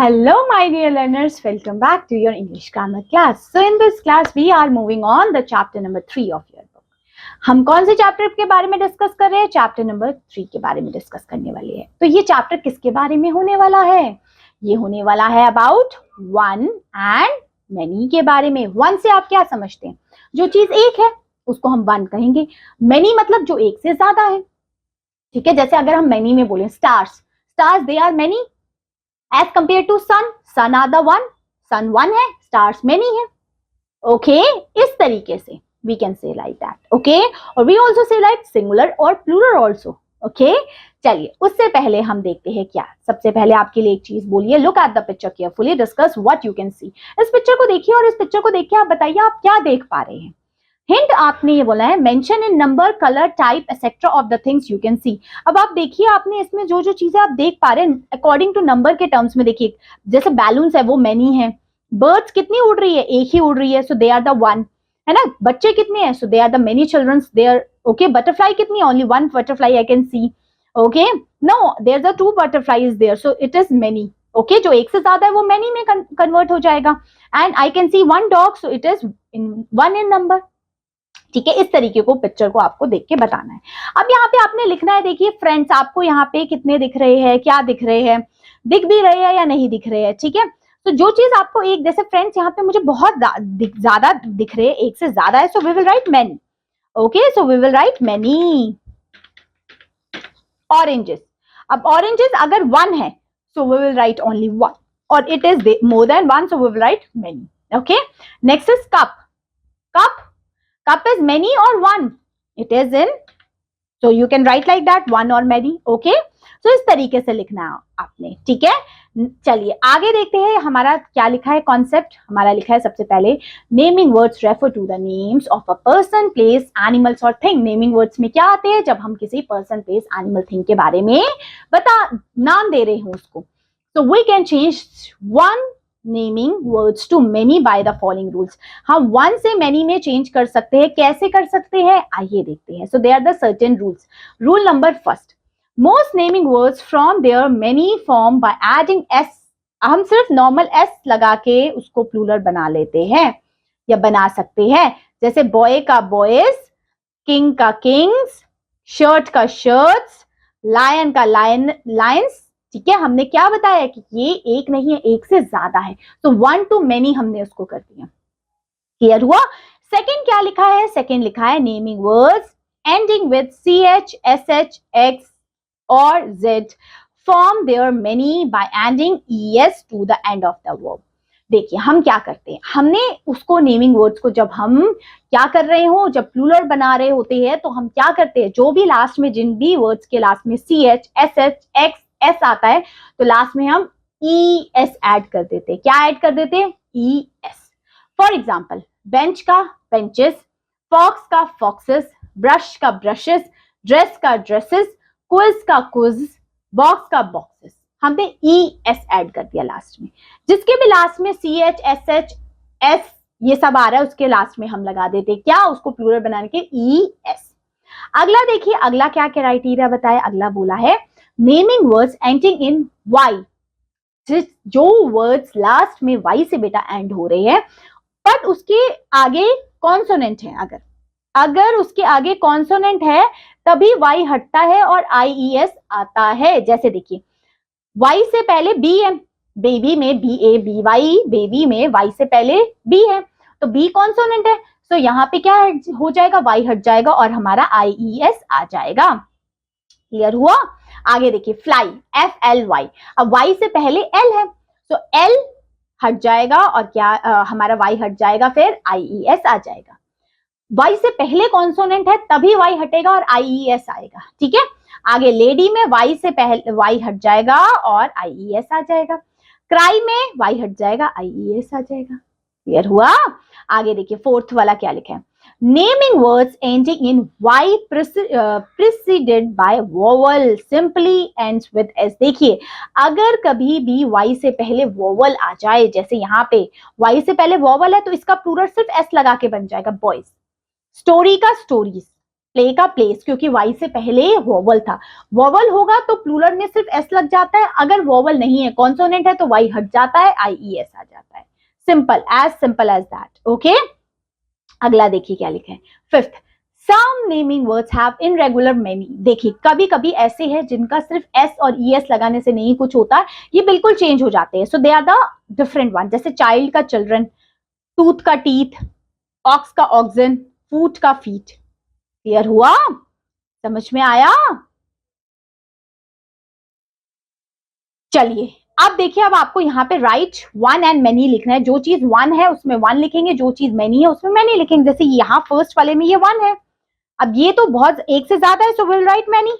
Hello, my dear learners. Welcome back to your English grammar class. So, in this class, we are moving on the chapter number 3 of your book. हम कौन से chapter के बारे में discuss कर रहे हैं? चैप्टर नंबर 3 के बारे में डिस्कस करने वाले हैं. तो ये चैप्टर किसके बारे में होने वाला है? ये होने वाला है अबाउट वन एंड मैनी के बारे में. वन से आप क्या समझते हैं? जो चीज एक है उसको हम वन कहेंगे. मैनी मतलब जो एक से ज्यादा है. ठीक है, जैसे अगर हम मैनी में बोले stars they are many as compared to sun are the one, sun one है, stars many है. Okay, इस तरीके से we can say like that. Okay, और we also say like singular और plural also. Okay, चलिए उससे पहले हम देखते हैं क्या. सबसे पहले आपके लिए एक चीज बोलिए. Look at the picture carefully, discuss what you can see. इस पिक्चर को देखिए और इस पिक्चर को देख के आप बताइए आप क्या देख पा रहे हैं. हिंट आपने ये बोला है mention in number, colour, type etcetera of the things you can see. अब आप देखिए आपने इसमें जो जो चीजें आप देख पा रहे हैं अकॉर्डिंग टू नंबर के टर्म्स में देखिए. जैसे बैलून्स है वो मैनी है. बर्ड्स कितनी उड़ रही है? एक ही उड़ रही है, so they are the one, है ना. बच्चे कितने हैं? So they are the many childrens there. Okay, butterfly कितनी? Only one butterfly I can see. Okay, no there are two butterflies there, so it is many. Okay, जो एक से ज्यादा है वो मेनी में कन्वर्ट हो जाएगा. And I can C one dog, so it is one in number. ठीक है, इस तरीके को पिक्चर को आपको देख के बताना है. अब यहाँ पे आपने लिखना है. देखिए फ्रेंड्स, आपको यहाँ पे कितने दिख रहे हैं, क्या दिख रहे हैं, दिख भी रहे हैं या नहीं दिख रहे हैं. ठीक है, तो जो चीज आपको एक, जैसे फ्रेंड्स यहाँ पे मुझे बहुत ज्यादा दिख रहे हैं, एक से ज्यादा है, so we will write many. Okay, so we will write many. Oranges, अब ऑरेंजेस अगर वन है so we will write only one, और it is more than one, so we will write many. Okay, next is cup. Cup is many or one? It is in. So you can write like that, one or many. Okay? So इस तरीके से लिखना है आपने. ठीक है, चलिए आगे देखते हैं हमारा क्या लिखा है. कॉन्सेप्ट हमारा लिखा है सबसे पहले naming words refer to the names of a person, place, animals और थिंग. नेमिंग वर्ड्स में क्या आते हैं? जब हम किसी पर्सन, प्लेस, एनिमल, थिंग के बारे में नाम दे रहे हो उसको. So we can change one naming words to many by the following rules. हम वन से मेनी में चेंज कर सकते हैं. कैसे कर सकते हैं आइए देखते हैं. So there are the certain rules. Rule number first, most naming words from their many form by adding S. हम सिर्फ नॉर्मल एस लगा के उसको प्लूरल बना लेते हैं या बना सकते हैं. जैसे बॉय का बॉयज, किंग का किंग्स, शर्ट का शर्ट्स, लायन का लायंस. ठीक है, हमने क्या बताया कि ये एक नहीं है, एक से ज्यादा है. तो वन टू मेनी हमने उसको कर दिया. क्लियर हुआ? सेकंड क्या लिखा है? सेकंड लिखा है naming words ending with CH, SH, X और Z form their many by adding ES to the end of the verb. देखिए हम क्या करते हैं, हमने उसको नेमिंग वर्ड्स को जब हम क्या कर रहे हो, जब प्लूरल बना रहे होते हैं तो हम क्या करते हैं, जो भी लास्ट में जिन भी वर्ड्स के लास्ट में CH, SH, X, S आता है तो लास्ट में हम ES ऐड कर देते. क्या ऐड कर देते? ES. फॉर एग्जाम्पल बेंच का बेंचेस, फॉक्स का फॉक्सेस, ब्रश का ब्रशेस, ड्रेस का ड्रेसेस, क्विज का क्विज, बॉक्स का बॉक्सेस. हमने ES ऐड कर दिया लास्ट में. जिसके भी लास्ट में CH, SH, S ये सब आ रहा है उसके लास्ट में हम लगा देते क्या, उसको प्लूरल बनाने के ES. अगला देखिए, अगला क्या क्राइटेरिया बताया. अगला बोला है naming words ending in Y. जो वर्ड्स लास्ट में Y से बेटा एंड हो रहे हैं बट उसके आगे कॉन्सोनेंट है. अगर उसके आगे कॉन्सोनेंट है तभी Y हटता है और IES आता है. जैसे देखिए Y से पहले B है, बेबी में BA, BY, बेबी में Y से पहले B है तो B कॉन्सोनेंट है. तो यहाँ पे क्या हो जाएगा, Y हट जाएगा और हमारा IES आ जाएगा. क्लियर हुआ? आगे देखिए फ्लाई, FLY. अब Y से पहले L है तो L हट जाएगा और क्या हमारा Y हट जाएगा, फिर IES आ जाएगा. Y से पहले कॉन्सोनेंट है तभी Y हटेगा और IES आएगा. ठीक है, आगे लेडी में Y से पहले Y हट जाएगा और IES आ जाएगा. क्राई में Y हट जाएगा, IES आ जाएगा. क्लियर हुआ? आगे देखिए फोर्थ वाला क्या लिखा है, naming words ending in Y preceded by vowel simply ends with S. देखिए अगर कभी भी Y से पहले वोवल आ जाए, जैसे यहाँ पे Y से पहले वोवल है तो इसका प्लूरल सिर्फ S लगा के बन जाएगा, बॉयज. स्टोरी का स्टोरीज, प्ले का प्लेस, क्योंकि वाई से पहले वॉवल था। वॉवल होगा तो प्लूरल में सिर्फ एस लग जाता है, अगर वॉवल नहीं है, कॉन्सोनेंट है, तो वाई हट जाता है, IES आ जाता है। Simple as that. ओके, अगला देखिए क्या लिखा है। Fifth, some naming words have irregular many. देखिए कभी कभी ऐसे हैं जिनका सिर्फ एस और ES लगाने से नहीं कुछ होता, ये बिल्कुल चेंज हो जाते हैं। So they are the different one, जैसे चाइल्ड का चिल्ड्रन, टूथ का टीथ, ऑक्स का ऑक्सन, फूट का फीट। क्लियर हुआ? समझ में आया? चलिए अब देखिए, अब आपको यहाँ पे राइट वन एंड मेनी लिखना है। जो चीज वन है उसमें वन लिखेंगे, जो चीज मेनी है उसमें मेनी लिखेंगे। जैसे यहाँ फर्स्ट वाले में ये वन है, अब ये तो बहुत एक से ज्यादा है, सो विल राइट मेनी।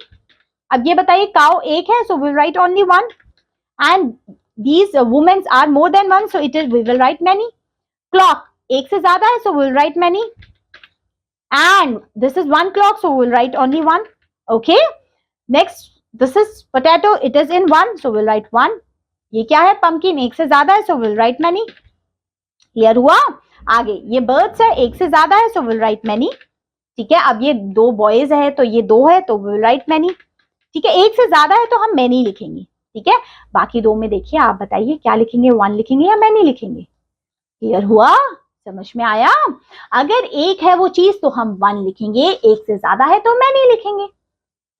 अब ये बताइए काउ एक है, so will write only one, and these women's are more than one, so it is we will write many. Clock एक से ज्यादा है, so will write many, and this is one clock, so we'll write only one. Okay, next this is potato, it is in one, so we'll write one. ये क्या है? pumpkin, एक से ज्यादा है, so we'll write many. Clear हुआ? आगे ये birds है, एक से ज्यादा है, so we'll write many. ठीक है, अब ये दो boys है तो ये दो है, तो we'll write many. ठीक है, एक से ज्यादा है तो हम many लिखेंगे। ठीक है, बाकी दो में देखिए, आप बताइए क्या लिखेंगे, one लिखेंगे या many लिखेंगे? क्लियर हुआ? समझ में आया? अगर एक है वो चीज तो हम वन लिखेंगे, एक से ज्यादा है तो मैनी लिखेंगे।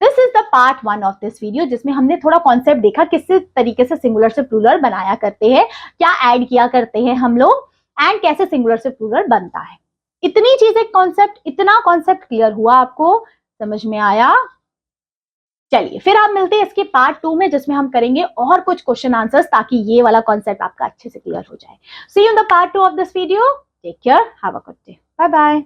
This is the part one of this video, जिसमें हमने थोड़ा कॉन्सेप्ट देखा किस तरीके से सिंगुलर से प्लूरल बनाया करते हैं, क्या ऐड किया करते हैं हम लोग, एंड कैसे सिंगुलर से प्लूरल बनता है। इतनी चीजें कॉन्सेप्ट, इतना कॉन्सेप्ट क्लियर हुआ आपको? समझ में आया? चलिए फिर आप मिलते हैं इसके पार्ट 2 में, जिसमें हम करेंगे और कुछ क्वेश्चन आंसर्स, ताकि ये वाला कॉन्सेप्ट आपका अच्छे से क्लियर हो जाए। See you in the part 2 of this video. Take care, have a good day, bye bye.